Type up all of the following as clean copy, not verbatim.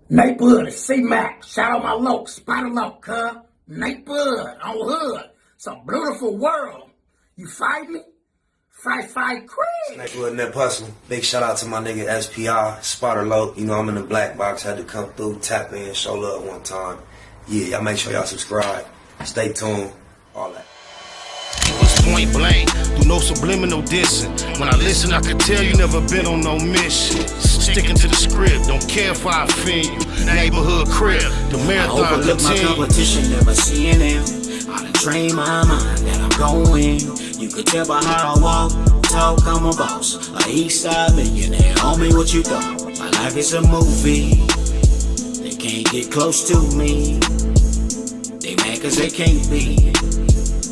Nate Bud, C-Mac, shout out my loc, Spider Loc, cuz. Nate Bud, on hood. It's a beautiful world. You fight me? Fight, Chris. Nate Bud, Nip Hustle. Big shout out to my nigga SPI, Spider Loc. You know, I'm in the black box, had to come through, tap in, show love one time. Yeah, y'all make sure y'all subscribe. Stay tuned, all that. It was point blank, through no subliminal dissing. When I listen, I can tell you never been on no mission. Sticking to the script, don't care if I offend you. Neighborhood crib, the marathon I overlook my competition, never seeing them. I done trained my mind that I'm going. You could tell by how I walk, talk, I'm a boss. A east side millionaire, homie, what you thought? My life is a movie. They can't get close to me. They mad cause they can't be.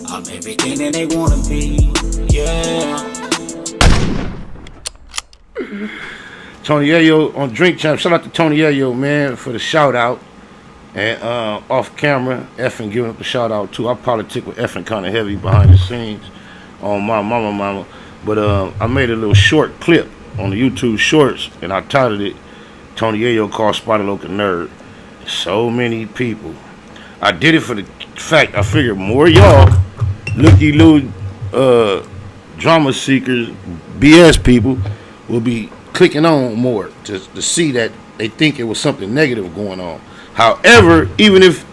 I'm everything that they wanna be, yeah. Tony Yayo on Drink Champs. Shout out to Tony Yayo, man, for the shout out. And off camera, Effin giving up the shout out too. I politic with Effin kind of heavy behind the scenes on my mama. But I made a little short clip on the YouTube Shorts, and I titled it Tony Yayo called Spider Loc a nerd. So many people. I did it for the fact I figured more y'all looky-loo drama seekers, BS people will be clicking on more to see that they think it was something negative going on. However, even if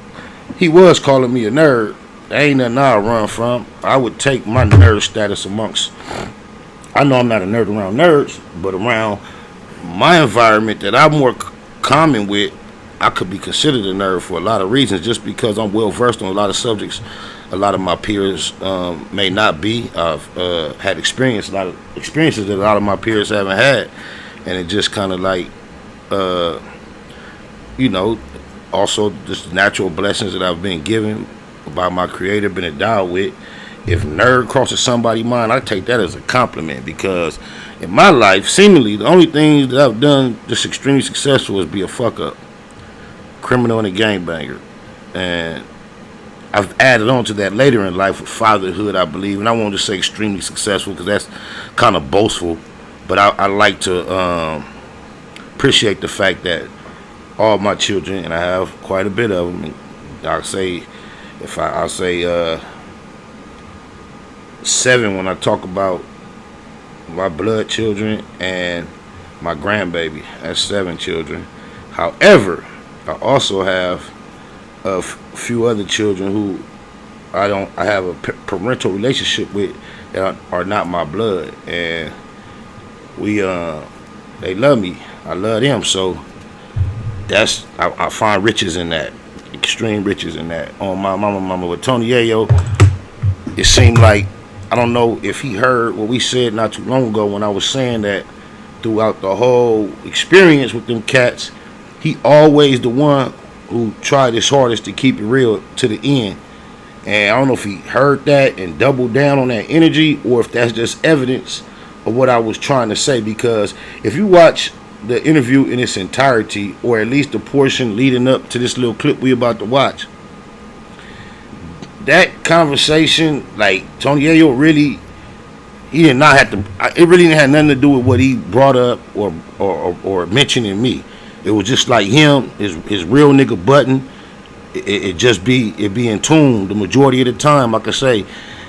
he was calling me a nerd, there ain't nothing I'll run from. I would take my nerd status amongst, I know I'm not a nerd around nerds, but around my environment that I'm more common with, I could be considered a nerd for a lot of reasons, just because I'm well versed on a lot of subjects a lot of my peers may not be. I've had a lot of experiences that a lot of my peers haven't had, and it just kind of like, you know, also just natural blessings that I've been given by my creator, been endowed with. If nerd crosses somebody's mind, I take that as a compliment, because in my life, seemingly the only things that I've done just extremely successful is be a fuck up, criminal and a gangbanger, and I've added on to that later in life with fatherhood, I believe, and I won't just say extremely successful because that's kind of boastful, but I like to appreciate the fact that all my children, and I have quite a bit of them, I'll say 7 when I talk about my blood children and my grandbaby. That's 7 children. However, I also have a few other children who I have a parental relationship with that are not my blood, and they love me. I love them, so that's I find riches in that, extreme riches in that. On my mama with Tony Yayo, it seemed like, I don't know if he heard what we said not too long ago when I was saying that throughout the whole experience with them cats, he always the one who tried his hardest to keep it real to the end. And I don't know if he heard that and doubled down on that energy, or if that's just evidence of what I was trying to say. Because if you watch the interview in its entirety, or at least the portion leading up to this little clip we about to watch, that conversation, like, Tony Yayo really, he did not have to, it really didn't have nothing to do with what he brought up or mentioning me. It was just like him, his real nigga button. It be in tune the majority of the time. I could say,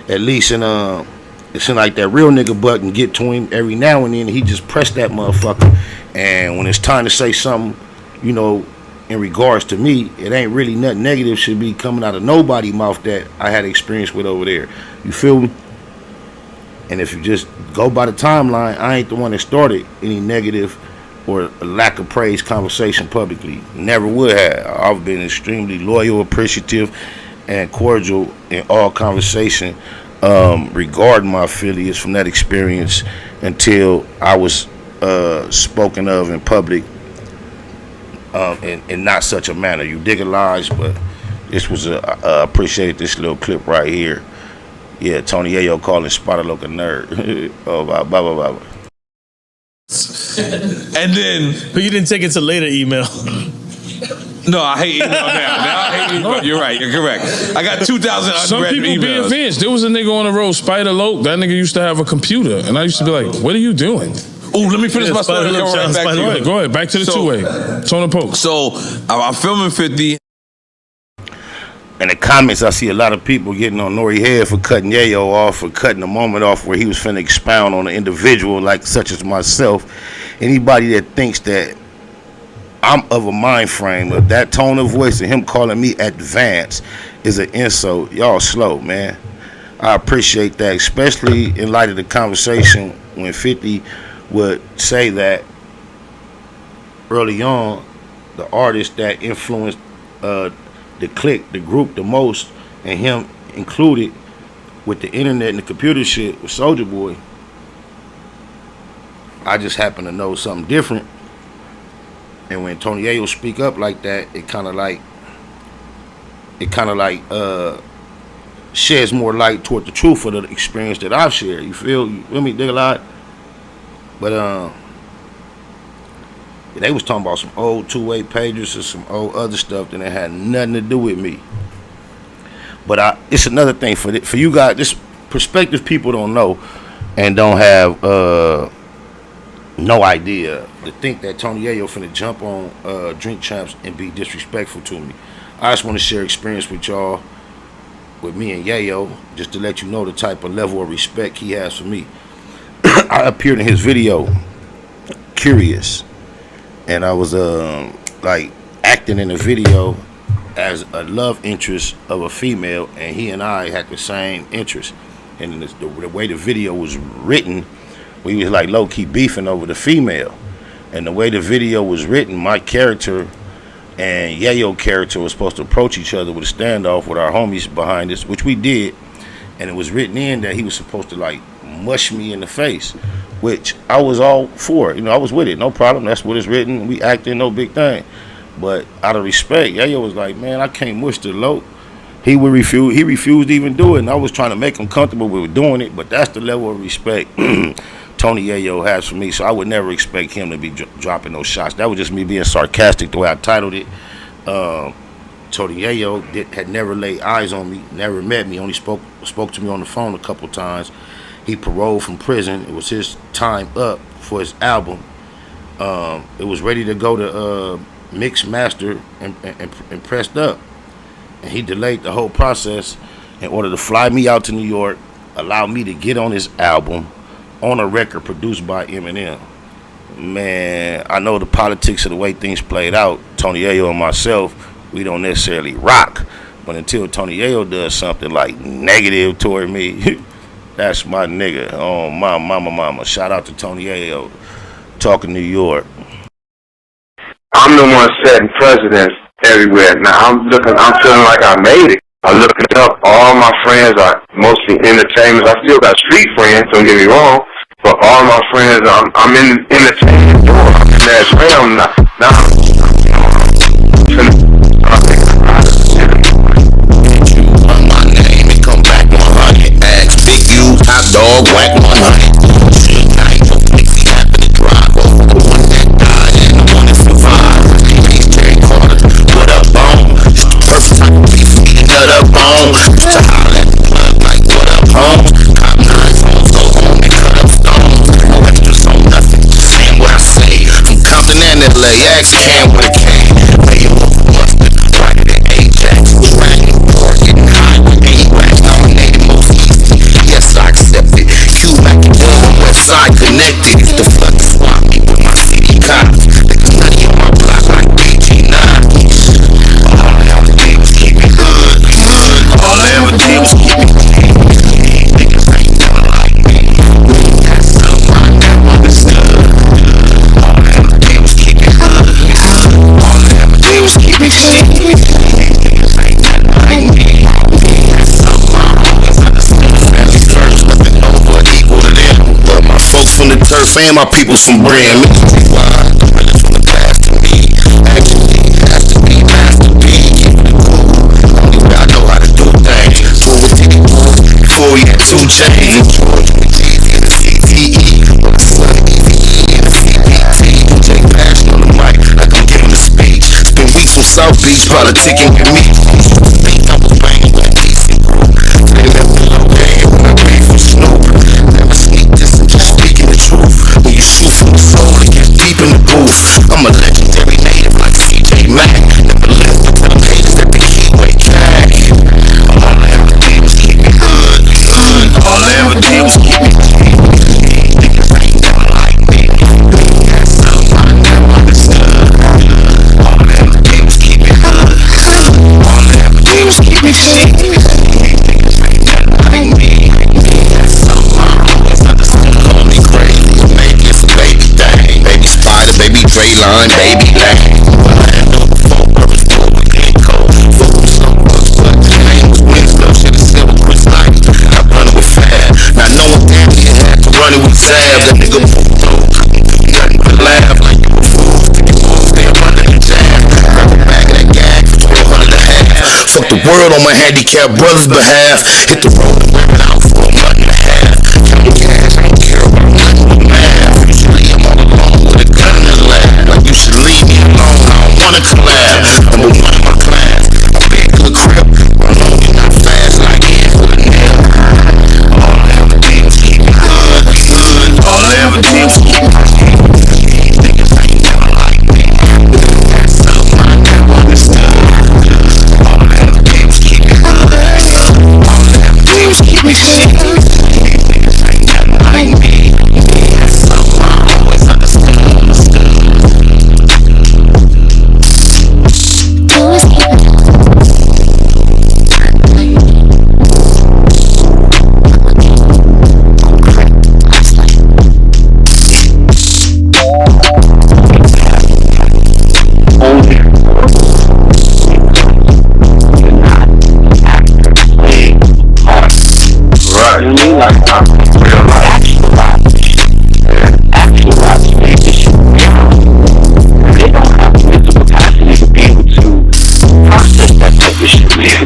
at least it seemed like that real nigga button get to him every now and then. He just pressed that motherfucker, and when it's time to say something, you know, in regards to me, it ain't really nothing negative should be coming out of nobody's mouth that I had experience with over there. You feel me? And if you just go by the timeline, I ain't the one that started any negative or a lack of praise conversation publicly. Never would have. I've been extremely loyal, appreciative, and cordial in all conversation regarding my affiliates from that experience until I was spoken of in public in not such a manner. You dig a lies, but this was I appreciate this little clip right here. Yeah, Tony Yayo calling Spider Loc a nerd. Oh, blah, blah, blah, blah. And then, but you didn't take it to later email. No, I hate email now. I hate email. You're right. You're correct. I got 2,000 Some unread people emails. be advanced. There was a nigga on the road, Spider Loc. That nigga used to have a computer, and I used to be like, "What are you doing?" Oh, let me finish my story. Go ahead. Back to the two-way. Tone and poke. So I'm filming 50. In the comments, I see a lot of people getting on Nore head for cutting Yayo off, for cutting the moment off where he was finna expound on an individual like such as myself. Anybody that thinks that I'm of a mind frame of that tone of voice and him calling me advanced is an insult. Y'all slow, man. I appreciate that, especially in light of the conversation when 50 would say that early on, the artist that influenced the clique, the group the most, and him included with the internet and the computer shit with Soulja Boy. I just happen to know something different. And when Tony Yayo speak up like that, it kind of like sheds more light toward the truth of the experience that I've shared. You feel me? Dig a lot. But they was talking about some old two-way pages or some old other stuff that had nothing to do with me. But it's another thing for you guys. This prospective people don't know and don't have no idea to think that Tony Yayo finna jump on Drink Champs and be disrespectful to me. I just want to share experience with y'all, with me and Yayo, just to let you know the type of level of respect he has for me. I appeared in his video, Curious, and I was like acting in the video as a love interest of a female, and he and I had the same interest. And the way the video was written, we was like low-key beefing over the female. And the way the video was written, my character and Yayo character was supposed to approach each other with a standoff with our homies behind us, which we did. And it was written in that he was supposed to like mush me in the face, which I was all for. You know, I was with it, no problem. That's what it's written. We acting, no big thing. But out of respect, Yayo was like, man, I can't mush the low. He refused to even do it. And I was trying to make him comfortable with doing it, but that's the level of respect Tony Yayo has for me. So I would never expect him to be dropping those shots. That was just me being sarcastic the way I titled it. Tony Yayo had never laid eyes on me, never met me, only spoke to me on the phone a couple times. He paroled from prison. It was his time up for his album. It was ready to go to mix, master, and pressed up. And he delayed the whole process in order to fly me out to New York, allow me to get on his album on a record produced by Eminem. Man, I know the politics of the way things played out. Tony Yayo and myself, we don't necessarily rock. But until Tony Yayo does something like negative toward me, that's my nigga. Oh, my mama. Shout out to Tony Yayo, talking New York. I'm the one setting precedents everywhere. Now I'm feeling like I made it. I look it up. All my friends are mostly entertainers. I still got street friends, don't get me wrong. But all my friends, I'm in the entertainment door. I'm in that realm now. My name and come back 100. Ask big you, hot dog, whack 100. Shit, I ain't no fixie, happen to drive over the one that died and the one that survived. Jerry Carter, what up, bone? First time we see nut up, bone. To holler at the plug like, what up, home? Cop 9 phones, go home and cut up stones. No extras on nothing, saying what I say. From Compton and LA, ask Cam with a K. Lay you over mustard, right at the Ajax. Dragging Nore, getting high with A-Wax. Nominated most easy, yes I accept it. You back in the West Side connected. If the flood swap me with my city cops, there's nothing on my block like BG9. All I ever did was keep it good. All I ever did was keep it clean. Niggas ain't never like me. That's something I never understood. All I ever did was keep it good. All I ever did was keep it clean. Niggas ain't nothing like me. That's something I always understood. Family first, nothing over equal to them. But my folks from the turf and my people from Brand. Mystery wise, the realest from the past to me. Actually, has to be master B. Only way I know how to do things. Pull with ticket before we had 2 chains. George with G's and the CTE. But the son of EVE and the CPT. Take passion on the mic like I'm giving a speech. Spent weeks on South Beach politicking with me. Think I was banging with a decent group. They left me low game when I breathe from Snoop. Never sneak this and just speaking the truth. When you shoot from one, baby, like I had no before, I was doing what they call. Fuck with some bucks, but the name was Winslow. Should've said with Chris Light. I run it with Fab. Not knowing damn you had to run it with Zab. That nigga moved though. Nothing but laugh like you a fool. Thinking moves there under the jab. Grab a bag of that gag for 1200 a half. Fuck the world on my handicapped brother's behalf. Hit the road and wear it out for a month and a half. Counting cash, I don't care about nothing but math. Usually I'm all alone with a gun in the lab. Like you should leave me alone, I don't wanna collab. Number one in my class, I big good crib. Run on you not fast like in for the nail. All I ever did was keep it good, good. All I ever did was keep it good. Niggas ain't never like me. That's something I never understood. All I ever did was keep it good. All I ever did was keep it shit. Niggas ain't never like me. That's something I always understood. Right, you mean like I'm real life. Actual life make this shit real. They don't have the mental capacity to be able to process that type of shit, man.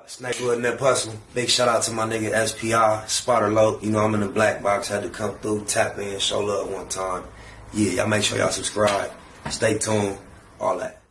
Snake Wood and that Hustle. Big shout out to my nigga SPI, Spotter Low. You know I'm in the black box, had to come through, tap in, show love one time. Yeah, y'all make sure y'all subscribe. Stay tuned, all that.